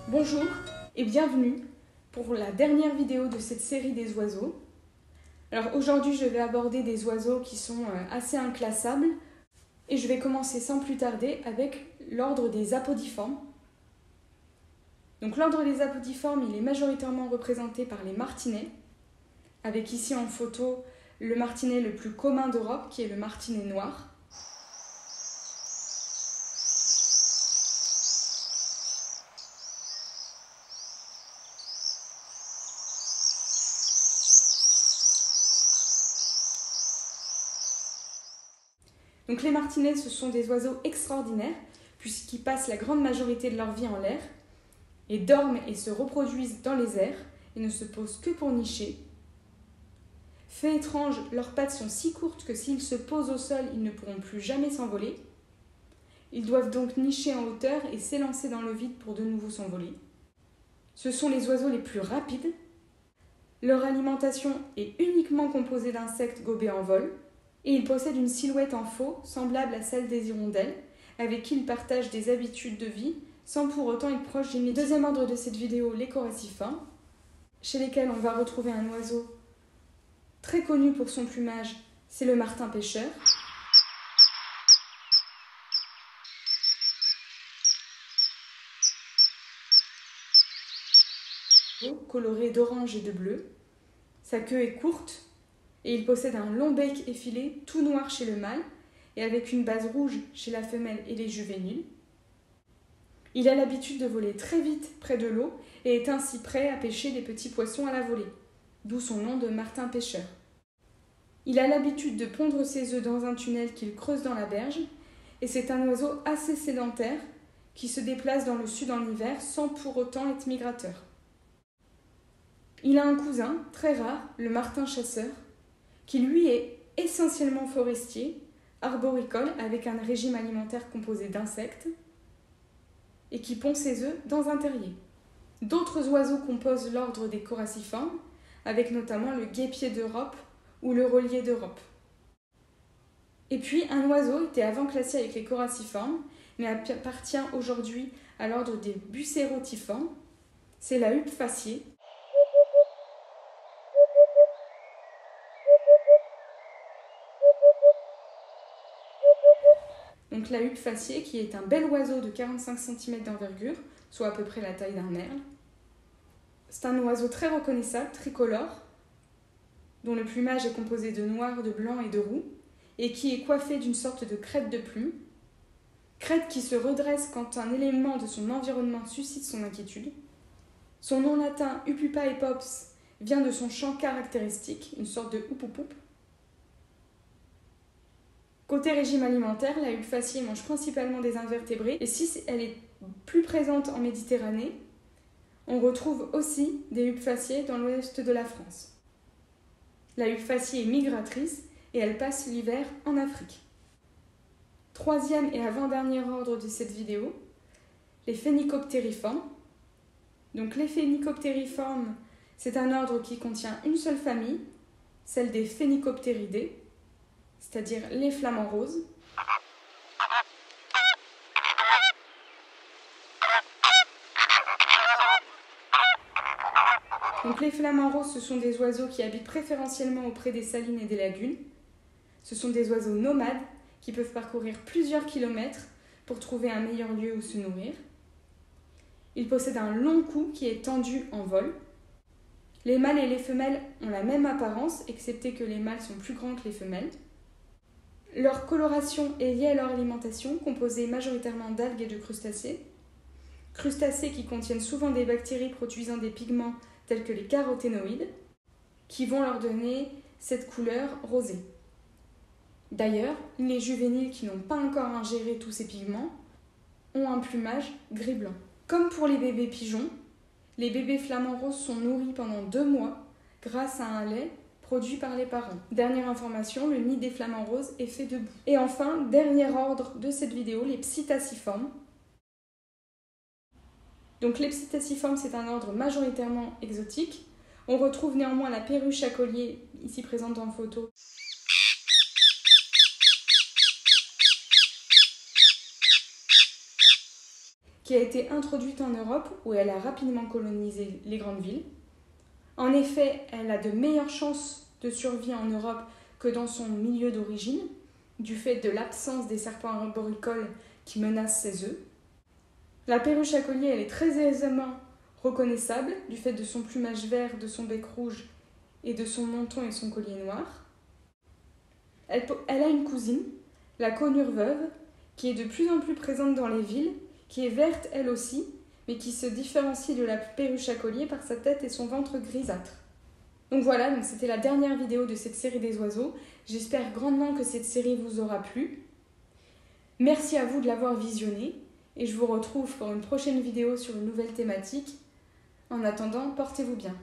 Bonjour et bienvenue pour la dernière vidéo de cette série des oiseaux. Alors aujourd'hui je vais aborder des oiseaux qui sont assez inclassables et je vais commencer sans plus tarder avec l'ordre des apodiformes. Donc l'ordre des apodiformes il est majoritairement représenté par les martinets, avec ici en photo le martinet le plus commun d'Europe qui est le martinet noir. Donc les martinets, ce sont des oiseaux extraordinaires puisqu'ils passent la grande majorité de leur vie en l'air et dorment et se reproduisent dans les airs et ne se posent que pour nicher. Fait étrange, leurs pattes sont si courtes que s'ils se posent au sol, ils ne pourront plus jamais s'envoler. Ils doivent donc nicher en hauteur et s'élancer dans le vide pour de nouveau s'envoler. Ce sont les oiseaux les plus rapides. Leur alimentation est uniquement composée d'insectes gobés en vol. Et ils possèdent une silhouette en faux, semblable à celle des hirondelles, avec qui ils partagent des habitudes de vie, sans pour autant être proches d'une métier. Deuxième ordre de cette vidéo, les coraciformes, chez lesquels on va retrouver un oiseau très connu pour son plumage, c'est le martin pêcheur. Coloré d'orange et de bleu. Sa queue est courte, et il possède un long bec effilé, tout noir chez le mâle, et avec une base rouge chez la femelle et les juvéniles. Il a l'habitude de voler très vite près de l'eau et est ainsi prêt à pêcher des petits poissons à la volée, d'où son nom de martin pêcheur. Il a l'habitude de pondre ses œufs dans un tunnel qu'il creuse dans la berge, et c'est un oiseau assez sédentaire qui se déplace dans le sud en hiver sans pour autant être migrateur. Il a un cousin, très rare, le martin chasseur, qui lui est essentiellement forestier, arboricole, avec un régime alimentaire composé d'insectes, et qui pond ses œufs dans un terrier. D'autres oiseaux composent l'ordre des coraciformes, avec notamment le guêpier d'Europe ou le relier d'Europe. Et puis un oiseau était avant classé avec les coraciformes, mais appartient aujourd'hui à l'ordre des bucérotiformes, c'est la huppe faciée. Donc la huppe faciée qui est un bel oiseau de 45 cm d'envergure, soit à peu près la taille d'un merle. C'est un oiseau très reconnaissable, tricolore, dont le plumage est composé de noir, de blanc et de roux, et qui est coiffé d'une sorte de crête de plume, crête qui se redresse quand un élément de son environnement suscite son inquiétude. Son nom latin Upupa epops vient de son chant caractéristique, une sorte de houpoup. Côté régime alimentaire, la huppe faciée mange principalement des invertébrés et si elle est plus présente en Méditerranée, on retrouve aussi des huppes faciées dans l'ouest de la France. La huppe faciée est migratrice et elle passe l'hiver en Afrique. Troisième et avant-dernier ordre de cette vidéo, les phénicoptériformes. Donc les phénicoptériformes, c'est un ordre qui contient une seule famille, celle des phénicoptéridés, c'est-à-dire les flamants roses. Donc les flamants roses, ce sont des oiseaux qui habitent préférentiellement auprès des salines et des lagunes. Ce sont des oiseaux nomades qui peuvent parcourir plusieurs kilomètres pour trouver un meilleur lieu où se nourrir. Ils possèdent un long cou qui est tendu en vol. Les mâles et les femelles ont la même apparence, excepté que les mâles sont plus grands que les femelles. Leur coloration est liée à leur alimentation, composée majoritairement d'algues et de crustacés. Crustacés qui contiennent souvent des bactéries produisant des pigments tels que les caroténoïdes, qui vont leur donner cette couleur rosée. D'ailleurs, les juvéniles qui n'ont pas encore ingéré tous ces pigments ont un plumage gris-blanc. Comme pour les bébés pigeons, les bébés flamants roses sont nourris pendant 2 mois grâce à un lait produit par les parents. Dernière information, le nid des flamants roses est fait de boue. Et enfin, dernier ordre de cette vidéo, les psittaciformes. Donc les psittaciformes, c'est un ordre majoritairement exotique. On retrouve néanmoins la perruche à collier, ici présente en photo. qui a été introduite en Europe où elle a rapidement colonisé les grandes villes. En effet, elle a de meilleures chances de survie en Europe que dans son milieu d'origine, du fait de l'absence des serpents arboricoles qui menacent ses œufs. La perruche à collier, elle est très aisément reconnaissable du fait de son plumage vert, de son bec rouge et de son menton et son collier noir. Elle a une cousine, la conure veuve, qui est de plus en plus présente dans les villes, qui est verte elle aussi, mais qui se différencie de la perruche à collier par sa tête et son ventre grisâtre. Donc voilà, c'était la dernière vidéo de cette série des oiseaux. J'espère grandement que cette série vous aura plu. Merci à vous de l'avoir visionnée et je vous retrouve pour une prochaine vidéo sur une nouvelle thématique. En attendant, portez-vous bien.